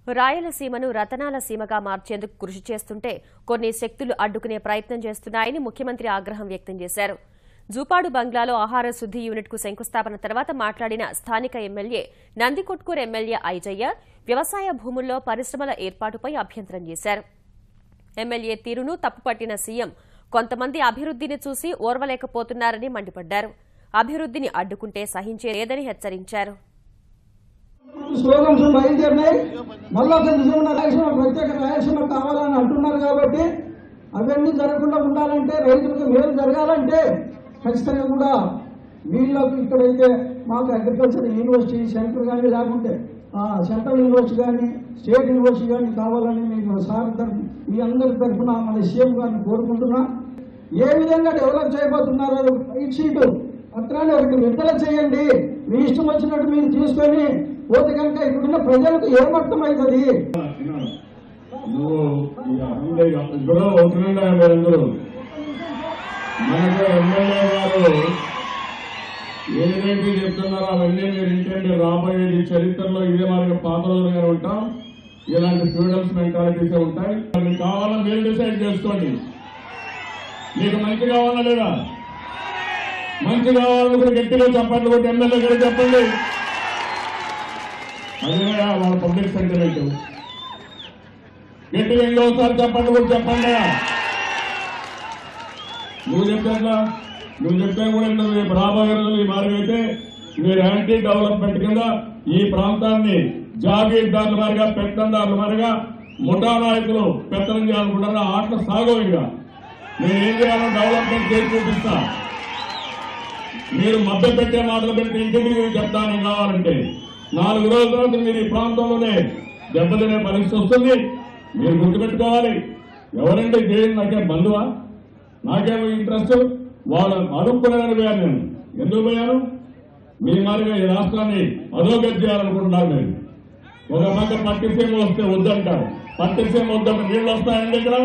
రాయలసీమను రతనాల సీమగా మార్చేందుకు కృషి చేస్తుంటే కొన్ని శక్తులు అడ్డుకునే ప్రయత్నం చేస్తున్నాయని ముఖ్యమంత్రి ఆగ్రహం వ్యక్తం చేశారు. జూపాడు బంగ్లాలో ఆహార శుద్ది యూనిట్కు శంకుస్థాపన తర్వాత మాట్లాడిన స్థానిక ఎమ్మెల్యే నందికొట్కూరు ఎమ్మెల్యే ఐజయ్య వ్యవసాయ భూముల్లో పరిశ్రమల ఏర్పాటుపై అభ్యంతరం చేశారు. ఎమ్మెల్యే తీరును తప్పుపట్టిన సీఎం కొంతమంది అభివృద్దిని చూసి ఓర్వలేకపోతున్నారని మండిపడ్డారు. అభివృద్దిని అడ్డుకుంటే సహించేలేదని హెచ్చరించారు. స్లోగన్స్ బయలుదేరినాయి. మళ్ళా ప్రత్యేక రాయలసీమ కావాలని అంటున్నారు కాబట్టి అవన్నీ జరగకుండా ఉండాలంటే, రైతులకు మేలు జరగాలంటే ఖచ్చితంగా కూడా వీళ్ళకు ఇక్కడైతే మాకు అగ్రికల్చర్ యూనివర్సిటీ సెంటర్ కానీ లేకుంటే సెంట్రల్ యూనివర్సిటీ కానీ స్టేట్ యూనివర్సిటీ కానీ కావాలని మీకు సార్ మీ అందరి తరఫున మన సీఎం గారిని కోరుకుంటున్నా. ఏ విధంగా డెవలప్ చేయబోతున్నారో రైట్ షీటు పత్రాన్ని ఒకటి విడుదల చేయండి. మీ ఇష్టం వచ్చినట్టు మీరు తీసుకొని పోతే కనుక ఇప్పుడున్న ప్రజలకు ఏమర్థమవుతుంది? మనకు ఎమ్మెల్యే గారు ఏదైతే చెప్తున్నారో అవన్నీ మీరు ఇంటండి. రాబోయేది చరిత్రలో ఇదే మనకి పాత రోజులుగా ఉంటాం. ఇలాంటి ఫ్యూడల్స్ మెంటాలిటీసే ఉంటాయి. మీకు కావాలని మీరు డిసైడ్ చేసుకోండి. మీకు మంచి కావాలా లేదా? మంచి కావాలని గట్టిగా చెప్పండి. ఒకటి ఎమ్మెల్యే గారు చెప్పండి. అదే వాళ్ళ పబ్లిక్ సెంటిమెంట్. గట్టిగా ఇంకోసారి చెప్పండి కూడా చెప్పండి. నువ్వు చెప్పేట్లా నువ్వు చెప్పే కూడా రేపు రాబోయే రోజులు ఈ మార్గం అయితే మీరు యాంటీ డెవలప్మెంట్ కింద ఈ ప్రాంతాన్ని జాగీర్దారుల మారిగా పెత్తందారుల మారిగా ముఠా నాయకులు పెత్తనం చేయాలనుకుంటారు. ఆటలు సాగోయిగా నేను ఏం చేయాలో డెవలప్మెంట్ చేసి చూపిస్తా. మీరు మభ్య పెట్టే మాటలు పెడితే ఇంటికి మీరు చెప్తాను. కావాలంటే 4 రోజుల తర్వాత మీరు ఈ ప్రాంతంలోనే దెబ్బతినే పరిస్థితి వస్తుంది. మీరు గుర్తుపెట్టుకోవాలి. ఎవరంటే జైలు నాకే బంధువా? నాకేమో ఇంట్రెస్ట్. వాళ్ళు అడుక్కునేదని పోయాను. నేను ఎందుకు పోయాను? మీ మారిగా ఈ రాష్ట్రాన్ని అధోగతి చేయాలనుకుంటున్నారు. మీరు ఒక పక్క పట్టిసీమ వస్తే వద్దంటారు. పట్టిసీమ వద్దంటే నీళ్ళు వస్తాయండి. ఇక్కడ